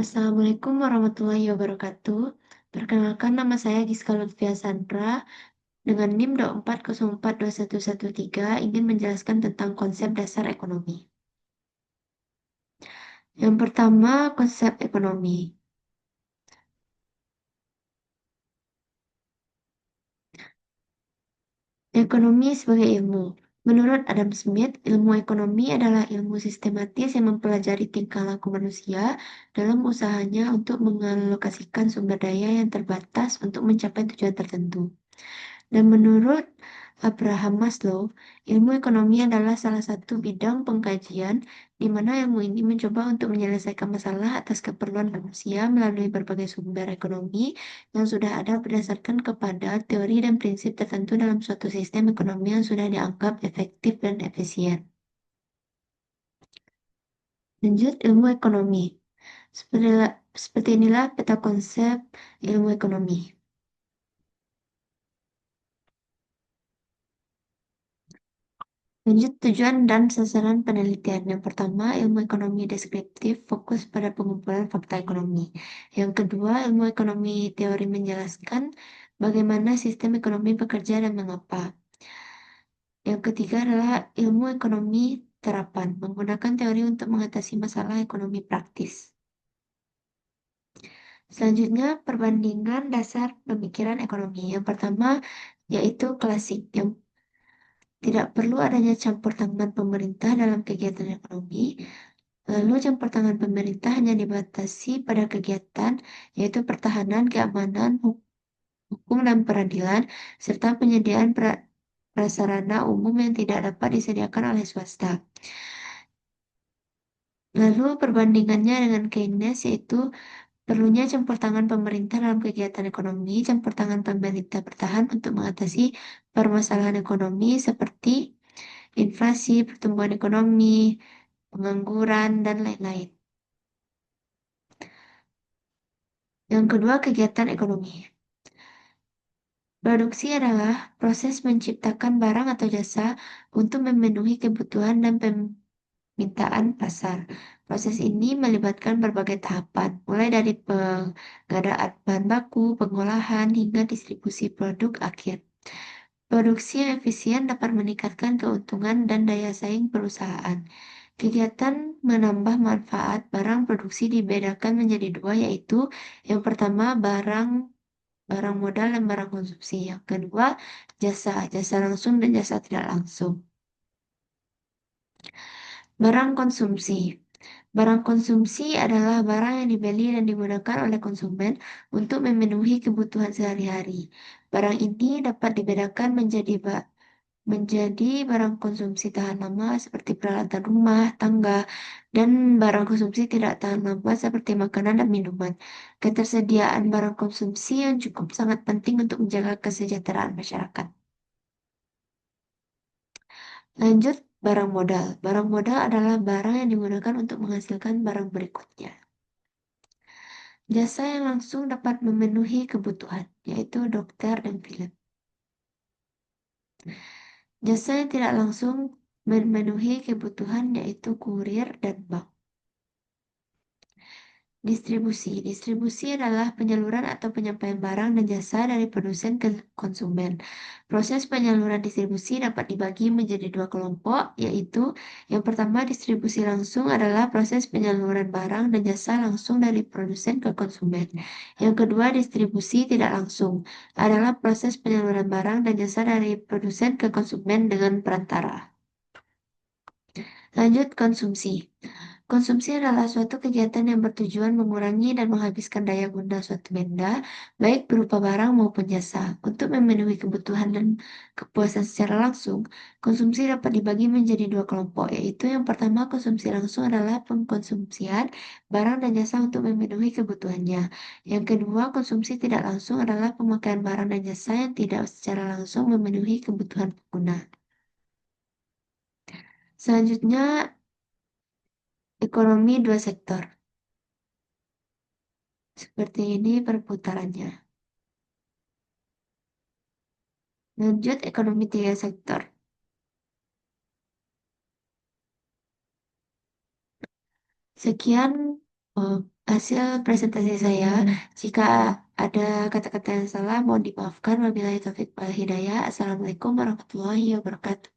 Assalamualaikum warahmatullahi wabarakatuh. Perkenalkan nama saya Giska Lutfia Sandra dengan NIM 240421113 ingin menjelaskan tentang konsep dasar ekonomi. Yang pertama, konsep ekonomi. Ekonomi sebagai ilmu. Menurut Adam Smith, ilmu ekonomi adalah ilmu sistematis yang mempelajari tingkah laku manusia dalam usahanya untuk mengalokasikan sumber daya yang terbatas untuk mencapai tujuan tertentu. Dan menurut Abraham Maslow, ilmu ekonomi adalah salah satu bidang pengkajian di mana ilmu ini mencoba untuk menyelesaikan masalah atas keperluan manusia melalui berbagai sumber ekonomi yang sudah ada berdasarkan kepada teori dan prinsip tertentu dalam suatu sistem ekonomi yang sudah dianggap efektif dan efisien. Lanjut, ilmu ekonomi. Seperti inilah peta konsep ilmu ekonomi. Lanjut, tujuan dan sasaran penelitian. Yang pertama, ilmu ekonomi deskriptif fokus pada pengumpulan fakta ekonomi. Yang kedua, ilmu ekonomi teori menjelaskan bagaimana sistem ekonomi bekerja dan mengapa. Yang ketiga adalah ilmu ekonomi terapan, menggunakan teori untuk mengatasi masalah ekonomi praktis. Selanjutnya, perbandingan dasar pemikiran ekonomi. Yang pertama, yaitu klasik, yang tidak perlu adanya campur tangan pemerintah dalam kegiatan ekonomi. Lalu campur tangan pemerintah hanya dibatasi pada kegiatan, yaitu pertahanan, keamanan, hukum dan peradilan, serta penyediaan prasarana umum yang tidak dapat disediakan oleh swasta. Lalu perbandingannya dengan Keynes, yaitu perlunya campur tangan pemerintah dalam kegiatan ekonomi, campur tangan pemerintah bertahan untuk mengatasi permasalahan ekonomi seperti inflasi, pertumbuhan ekonomi, pengangguran, dan lain-lain. Yang kedua, kegiatan ekonomi. Produksi adalah proses menciptakan barang atau jasa untuk memenuhi kebutuhan dan permintaan pasar. Proses ini melibatkan berbagai tahapan, mulai dari pengadaan bahan baku, pengolahan, hingga distribusi produk akhir. Produksi yang efisien dapat meningkatkan keuntungan dan daya saing perusahaan. Kegiatan menambah manfaat barang produksi dibedakan menjadi dua, yaitu yang pertama barang modal dan barang konsumsi. Yang kedua, jasa langsung dan jasa tidak langsung. Barang konsumsi. Barang konsumsi adalah barang yang dibeli dan digunakan oleh konsumen untuk memenuhi kebutuhan sehari-hari. Barang ini dapat dibedakan menjadi barang konsumsi tahan lama seperti peralatan rumah, tangga, dan barang konsumsi tidak tahan lama seperti makanan dan minuman. Ketersediaan barang konsumsi yang cukup sangat penting untuk menjaga kesejahteraan masyarakat. Lanjut, barang modal. Barang modal adalah barang yang digunakan untuk menghasilkan barang berikutnya. Jasa yang langsung dapat memenuhi kebutuhan, yaitu dokter dan film. Jasa yang tidak langsung memenuhi kebutuhan, yaitu kurir dan bank. Distribusi. Distribusi adalah penyaluran atau penyampaian barang dan jasa dari produsen ke konsumen. Proses penyaluran distribusi dapat dibagi menjadi dua kelompok, yaitu yang pertama distribusi langsung adalah proses penyaluran barang dan jasa langsung dari produsen ke konsumen. Yang kedua, distribusi tidak langsung adalah proses penyaluran barang dan jasa dari produsen ke konsumen dengan perantara. Lanjut, konsumsi. Konsumsi adalah suatu kegiatan yang bertujuan mengurangi dan menghabiskan daya guna suatu benda, baik berupa barang maupun jasa. Untuk memenuhi kebutuhan dan kepuasan secara langsung, konsumsi dapat dibagi menjadi dua kelompok, yaitu yang pertama, konsumsi langsung adalah pengkonsumsian barang dan jasa untuk memenuhi kebutuhannya. Yang kedua, konsumsi tidak langsung adalah pemakaian barang dan jasa yang tidak secara langsung memenuhi kebutuhan pengguna. Selanjutnya, ekonomi dua sektor. Seperti ini perputarannya. Lanjut, ekonomi tiga sektor. Sekian eh, hasil presentasi saya. Jika ada kata-kata yang salah, mohon dimaafkan. Wabillahi taufiq wal hidayah. Assalamualaikum warahmatullahi wabarakatuh.